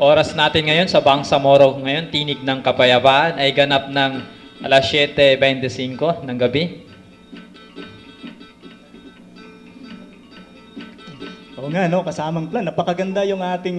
Oras natin ngayon sa Bangsamoro ngayon, tinig ng kapayapaan, ay ganap ng alas 7:25 ng gabi. Oo nga, no, kasamang plan. Napakaganda yung ating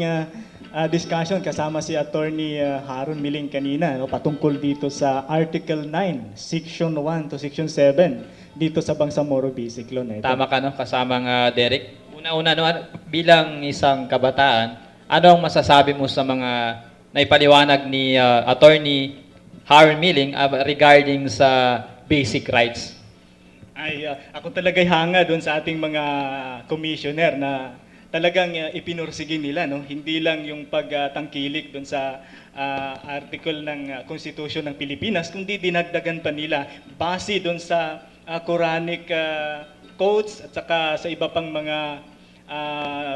discussion kasama si Attorney Haron Miling kanina, no, patungkol dito sa Article 9, Section 1 to Section 7 dito sa Bangsamoro Bisiklo. Tama ka, no, kasamang Derek. Una-una, no, bilang isang kabataan, ano ang masasabi mo sa mga naipaliwanag ni Attorney Haron Milling regarding sa basic rights? Ay, ako talaga'y hanga doon sa ating mga commissioner na talagang ipinursige nila, no? Hindi lang yung pagtangkilik doon sa article ng Constitution ng Pilipinas, kundi dinagdagan pa nila base doon sa Quranic codes at saka sa iba pang mga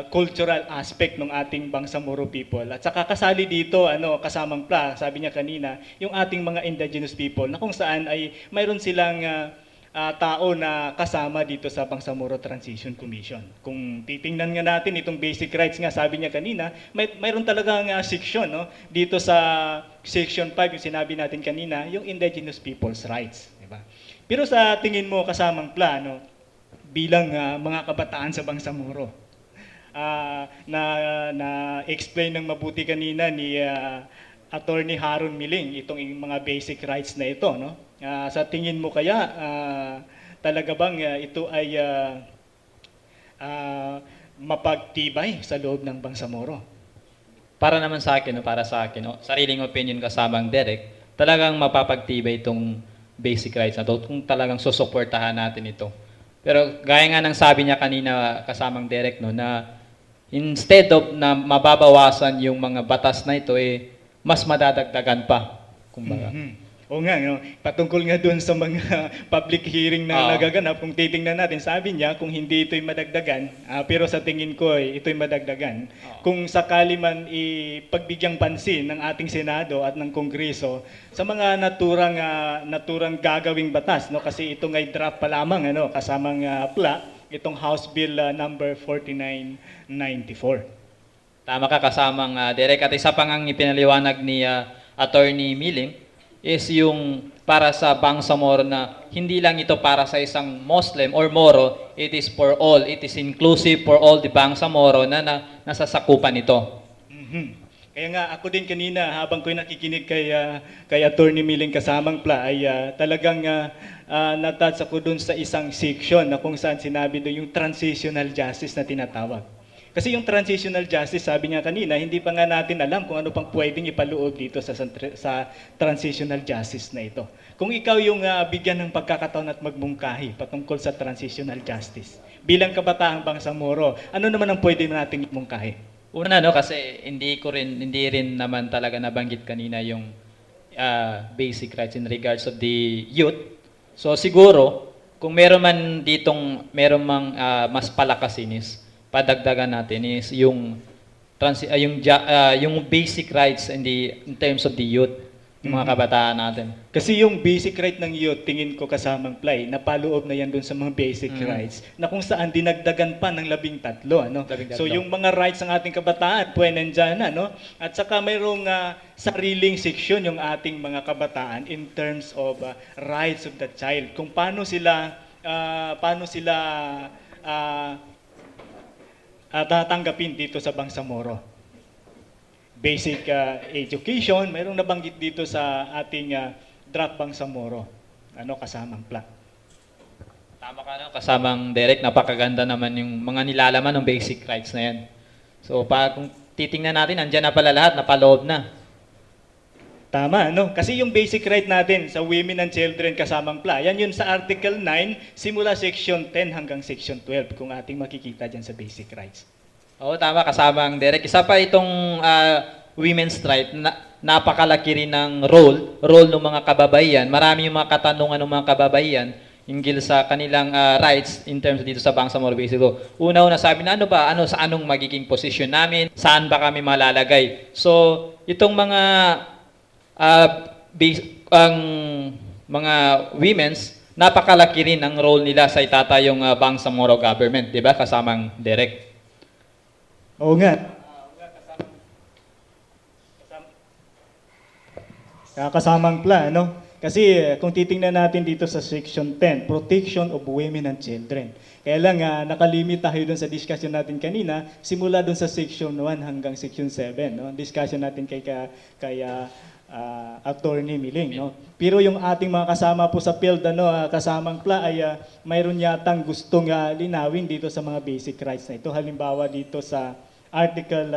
cultural aspect ng ating Bangsamoro people. At saka kasali dito, kasamang sabi niya kanina, yung ating mga indigenous people na kung saan ay mayroon silang tao na kasama dito sa Bangsamoro Transition Commission. Kung titingnan nga natin itong basic rights nga, sabi niya kanina, mayroon talagang section, no? Dito sa section 5, yung sinabi natin kanina, yung indigenous people's rights. Diba? Pero sa tingin mo, kasamang plano, bilang mga kabataan sa Bangsamoro, na-explain ng mabuti kanina ni Attorney Haron Milling itong mga basic rights na ito, no? Sa tingin mo kaya talaga bang ito ay mapagtibay sa loob ng Bangsamoro? Para naman sa akin, para sa akin, sariling opinion kasamang Derek, talagang mapapagtibay itong basic rights na ito kung talagang susuportahan natin ito. Pero gaya nga ng sabi niya kanina kasamang Derek, na instead of na mababawasan yung mga batas na ito, mas madadagdagan pa. Kumbaga. O nga, no? Patungkol nga doon sa mga public hearing na nagaganap, kung titingnan natin, sabi niya kung hindi ito'y madagdagan, pero sa tingin ko ito'y madagdagan. Kung sakali man ipagbigyang pansin ng ating Senado at ng Kongreso sa mga naturang gagawing batas, no? Kasi ito nga'y draft pa lamang, kasamang PLA, itong House Bill number 4994. Tama ka kasamang Derek. At isa pang ang ipinaliwanag ni Attorney Milling is yung para sa Bangsamoro na hindi lang ito para sa isang Muslim or Moro, it is for all. It is inclusive for all the Bangsamoro na nasasakupan ito. Kaya nga ako din kanina habang ko'y nakikinig kay Attorney Milling kasamang PLA ay talagang natouch ako dun sa isang section na kung saan sinabi doon yung transitional justice na tinatawag. Kasi yung transitional justice, sabi niya kanina, hindi pa nga natin alam kung ano pang pwedeng ipaloob dito sa transitional justice na ito. Kung ikaw yung bigyan ng pagkakataon at magmungkahi patungkol sa transitional justice, bilang kabataang Bangsamoro, ano naman ang pwede nating mungkahi? Una, kasi hindi rin naman talaga nabanggit kanina yung basic rights in regards of the youth. So siguro, kung meron man mas palakasin is, padagdagan natin is yung basic rights in terms of the youth, yung mga kabataan natin. Kasi yung basic right ng youth, tingin ko kasamang play, napaloob na yan dun sa mga basic rights, na kung saan dinagdagan pa ng 13, So yung mga rights ng ating kabataan, nandyan na, At saka mayroong sariling section yung ating mga kabataan in terms of rights of the child. Kung paano sila tatanggapin dito sa Bangsamoro. Basic education, mayroong nabanggit dito sa ating draft Bangsamoro. Kasamang PLA. Tama ka, kasamang Derek, napakaganda naman yung mga nilalaman ng basic rights na yan. So, kung titingnan natin, andyan na pala lahat, napaloob na. Tama, Kasi yung basic right natin sa women and children kasamang PLA, yan yun sa Article 9, simula Section 10 hanggang Section 12, kung ating makikita dyan sa basic rights. Oo, tama, kasamang Derek. Isa pa itong women's right, napakalaki rin ng role ng mga kababaihan. Marami yung mga katanungan ng mga kababaihan hinggil sa kanilang rights in terms dito sa Bangsamoro Basic Law. Una-una sabi na sa anong magiging posisyon namin, saan ba kami malalagay. So, itong mga mga women's, napakalaki rin ang role nila sa itatayong Bangsamoro government, di ba, kasamang Derek? Oo nga. Kasamang PLA, Kasi kung titingnan natin dito sa Section 10, Protection of Women and Children. Kaya lang nakalimit tayo dun sa discussion natin kanina, simula dun sa Section 1 hanggang Section 7, Discussion natin kay Attorney Milling, Pero yung ating mga kasama po sa field, kasamang PLA ay mayroon yatang gustong linawin dito sa mga basic rights na ito. Halimbawa dito sa Article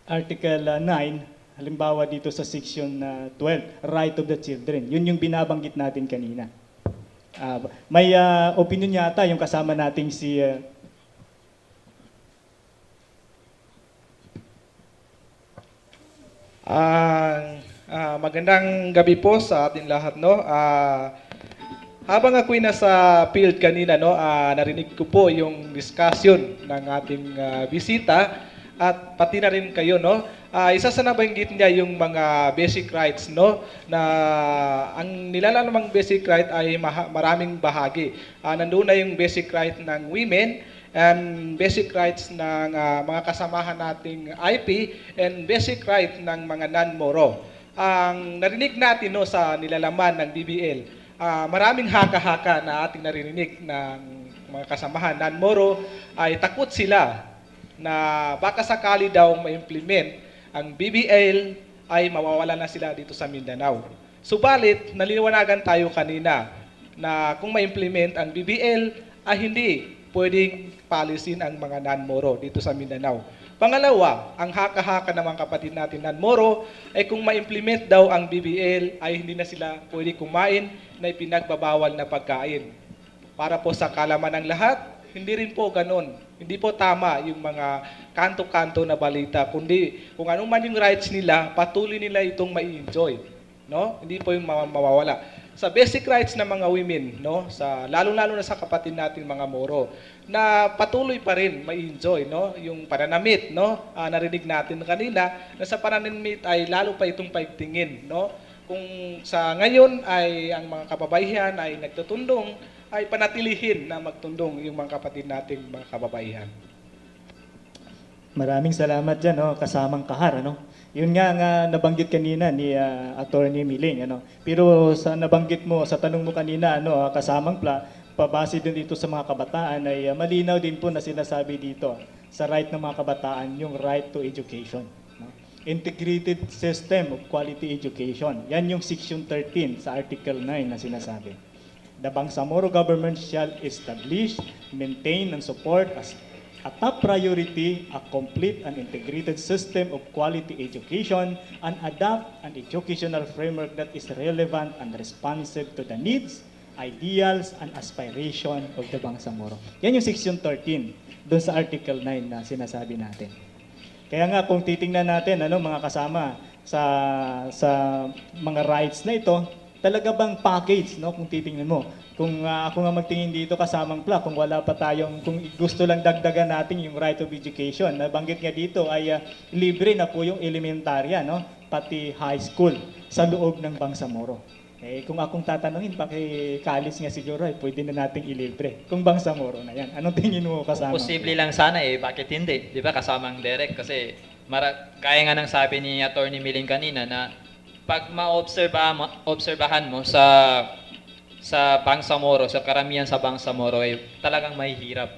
9, Halimbawa dito sa section 12, right of the children. Yun yung binabanggit natin kanina. May opinion yata yung kasama nating si magandang gabi po sa ating lahat, no. Habang ako'y nasa field kanina, no, narinig ko po yung discussion ng ating bisita at pati na rin kayo, no. Isa sa nabanggit niya yung mga basic rights, no, na ang nilalamang basic right ay maraming bahagi. Nandoon na yung basic right ng women, and basic rights ng mga kasamahan nating IP, and basic right ng mga non-Moro. Ang narinig natin, no, sa nilalaman ng DBL, maraming haka-haka na ating narinig ng mga kasamahan non-Moro ay takot sila na baka sakali daw ma-implement ang BBL ay mawawala na sila dito sa Mindanao. Subalit, naliliwanagan tayo kanina na kung ma-implement ang BBL ay hindi pwedeng palisin ang mga non-Moro dito sa Mindanao. Pangalawa, ang haka-haka ng mga kapatid natin non-Moro ay kung ma-implement daw ang BBL ay hindi na sila pwede kumain na ipinagbabawal na pagkain. Para po sa kalaman ng lahat, hindi rin po ganon. Hindi po tama yung mga kanto-kanto na balita, kundi kung anong man yung rights nila, patuloy nila itong mai-enjoy. No? Hindi po yung mawawala. Sa basic rights ng mga women, no, sa lalo-lalo na sa kapatid natin mga Moro, na patuloy pa rin mai-enjoy, no, yung pananamit, no. Narinig natin kanina na sa pananamit ay lalo pa itong paigtingin, no. Kung sa ngayon ay ang mga kababaihan ay nagtutundong, ay panatilihin na magtundong yung mga kapatid nating mga kababaihan. Maraming salamat dyan, no, kasamang kahar, ano. Yun nga nabanggit kanina ni Attorney Miling, ano. Pero sa nabanggit mo, sa tanong mo kanina, ano, kasamang pabase din dito sa mga kabataan ay malinaw din po na sinasabi dito sa right ng mga kabataan, yung right to education. No? Integrated system of quality education. Yan yung section 13 sa Article 9 na sinasabi. The Bangsamoro government shall establish, maintain, and support as a top priority, a complete and integrated system of quality education and adopt an educational framework that is relevant and responsive to the needs, ideals, and aspiration of the Bangsamoro. Yan yung section 13 doon sa Article 9 na sinasabi natin. Kaya nga kung titingnan natin, ano, mga kasama sa mga rights na ito, talaga bang package, no, kung titingnan mo. Kung ako nga magtingin dito kasamang kung wala pa tayong, kung gusto lang dagdagan natin yung right of education, nabanggit nga dito ay libre na po yung elementarya, no, pati high school sa loob ng Bangsamoro. Eh, kung akong tatanungin, paki-college nga siguro ay pwede na nating ilibre kung Bangsamoro na yan. Anong tingin mo kasama? Posible lang sana bakit hindi? Di ba kasamang Derek? Kasi kaya nga nang sabi ni Attorney Miling kanina na pag maobserbahan mo sa Bangsamoro, sa karamihan sa Bangsamoro ay talagang mahihirap.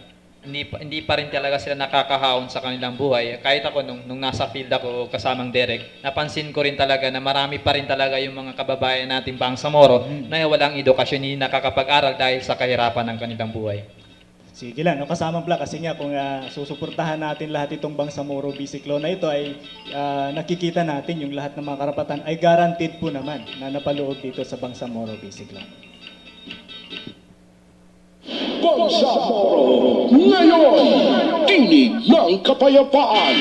Hindi pa rin talaga sila nakakahaon sa kanilang buhay. Kahit ako nung nasa field ako kasamang Derek, napansin ko rin talaga na marami pa rin talaga yung mga kababayan nating Bangsamoro na walang edukasyon, hindi nakakapag-aral dahil sa kahirapan ng kanilang buhay. Sige lang, no, kasamang kasi nga kung susuportahan natin lahat itong Bangsamoro Basic Law na ito ay nakikita natin yung lahat ng mga karapatan ay guaranteed po naman na napaloob dito sa Bangsamoro Basic Law. Bangsamoro, ngayon, tinig ng kapayapaan.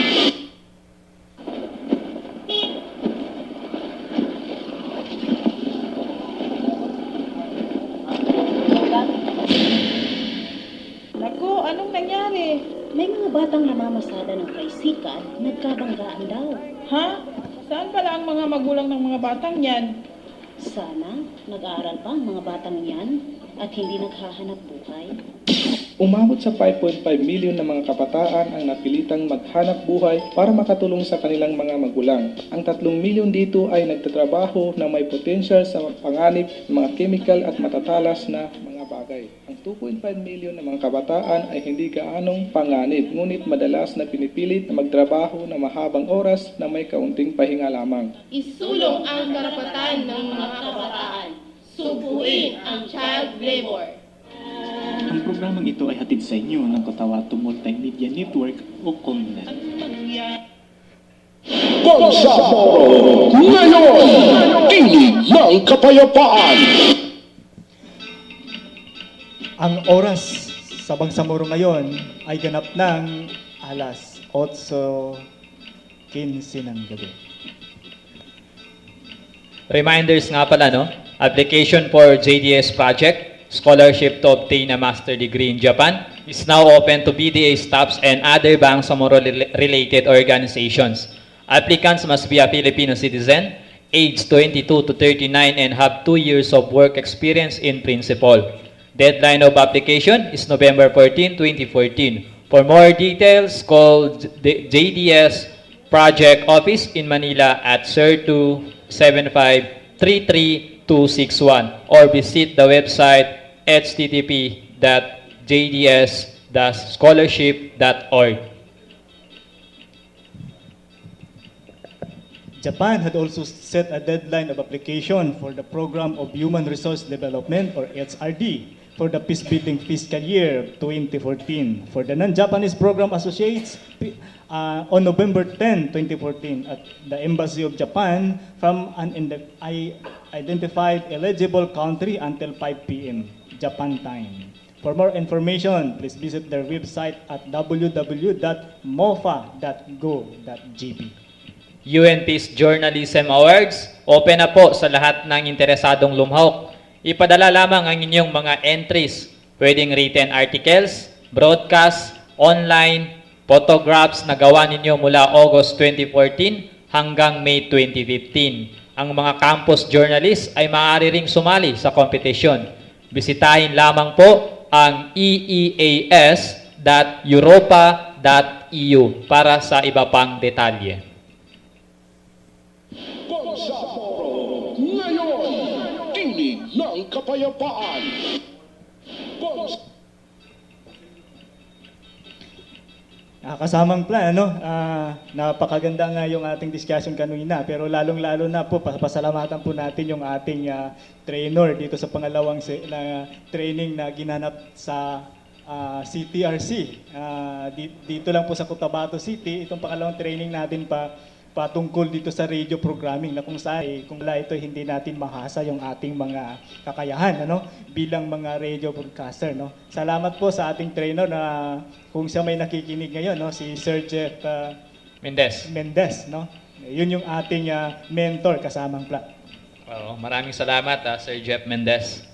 Naku, anong nangyari? May mga batang namamasada ng tricycle, nagkabanggaan daw. Ha? Saan pala ang mga magulang ng mga batang yan? Sana, nag-aaral pa ang mga batang yan at hindi naghahanap buhay. Umabot sa 5.5 million na mga kabataan ang napilitang maghanap buhay para makatulong sa kanilang mga magulang. Ang 3 million dito ay nagtatrabaho na may potential sa panganib ng mga chemical at matatalas na mga bagay. Ang 2.5 million na mga kabataan ay hindi gaanong panganib, ngunit madalas na pinipilit na magtrabaho na mahabang oras na may kaunting pahinga lamang. Isulong ang karapatan ng mga kabataan. Subuin ang child labor. Ang programang ito ay hatid sa inyo ng Cotabato Multimedia Network o COMNET. Bangsamoro. Ngayon, tinig ng kapayapaan. Ang oras sa Bangsamoro ngayon ay ganap ng alas 8:15 ng gabi. Reminders nga pala, no? Application for JDS project, scholarship to obtain a master degree in Japan, is now open to BDA staffs and other Bangsamoro-related organizations. Applicants must be a Filipino citizen, aged 22 to 39, and have 2 years of work experience in principal. Deadline of application is November 14, 2014. For more details, call the JDS Project Office in Manila at 0275-33261 or visit the website http://jds-scholarship.org. Japan had also set a deadline of application for the Program of Human Resource Development or HRD for the peacebuilding fiscal year 2014 for the non-Japanese program associates on November 10, 2014 at the Embassy of Japan from an identified eligible country until 5 p.m. Japan time. For more information, please visit their website at www.mofa.go.gb. UN Peace Journalism Awards, open na po sa lahat ng interesadong lumahok. Ipadala lamang ang inyong mga entries, pwedeng written articles, broadcast, online, photographs na gawa ninyo mula August 2014 hanggang May 2015. Ang mga campus journalists ay maaari ring sumali sa kompetisyon. Bisitahin lamang po ang eeas.europa.eu para sa iba pang detalye. Bangsamoro. Ngayon, tinig ng kapayapaan. Kasamang plan, ano? Napakaganda nga yung ating discussion kanina, pero lalong-lalo na po, pasalamatan po natin yung ating trainer dito sa pangalawang training na ginanap sa CTRC. Dito lang po sa Cotabato City, itong pangalawang training natin patungkol dito sa radio programming na kung saan kung wala ito hindi natin mahasa yung ating mga kakayahan bilang mga radio broadcaster Salamat po sa ating trainer na kung siya may nakikinig ngayon si Sir Jeff Mendez Yun yung ating mentor kasamang plat. Maraming salamat Sir Jeff Mendez.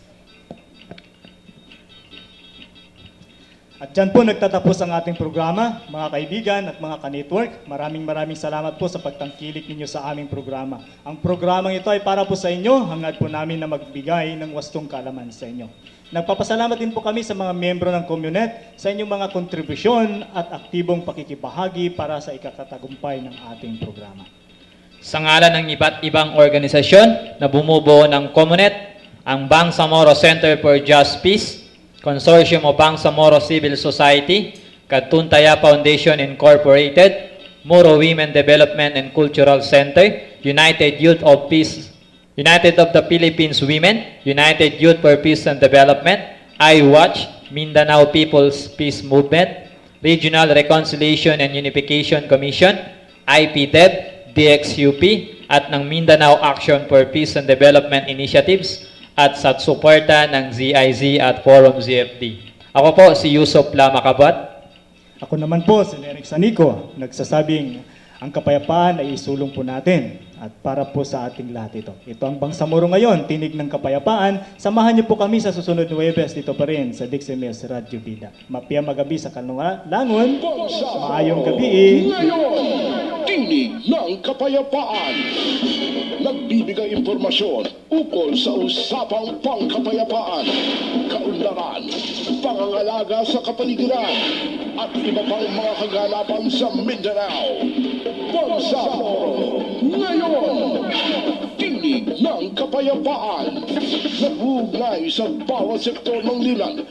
At dyan po nagtatapos ang ating programa, mga kaibigan at mga ka-network. Maraming salamat po sa pagtangkilik ninyo sa aming programa. Ang programang ito ay para po sa inyo, hangad po namin na magbigay ng wastong kaalaman sa inyo. Nagpapasalamat din po kami sa mga miyembro ng Comunet sa inyong mga kontribusyon at aktibong pakikibahagi para sa ikakatagumpay ng ating programa. Sa ngalan ng iba't ibang organisasyon na bumubuo ng Comunet, ang Bangsamoro Center for Just Peace, Consortium of Bangsamoro Civil Society, Katuntaya Foundation Incorporated, Moro Women Development and Cultural Center, United Youth of Peace, United of the Philippines Women, United Youth for Peace and Development, iWatch, Mindanao People's Peace Movement, Regional Reconciliation and Unification Commission, IPDEB, DXUP, at ng Mindanao Action for Peace and Development Initiatives, at sa suporta ng ZIZ at Forum ZFD. Ako po si Yusop Lamakabat. Ako naman po si Eric Sanico, nagsasabing ang kapayapaan ay isulong po natin at para po sa ating lahat ito. Ito ang Bangsamoro ngayon, tinig ng kapayapaan. Samahan niyo po kami sa susunod na Huwebes dito pa rin sa Dixemes Radio Vida. Mapia magabi sa Langon, maayong gabi. Ngayon, tinig ng kapayapaan. Nagbibigay impormasyon ukol sa usapang pangkapayapaan, kaunlaran, pangangalaga sa kapaligiran, at iba pang mga kaganapan sa Mindanao. Bangsamoro. Ngayon, tinig ng kapayapaan. Nagugnay sa bawat sektor ng lilan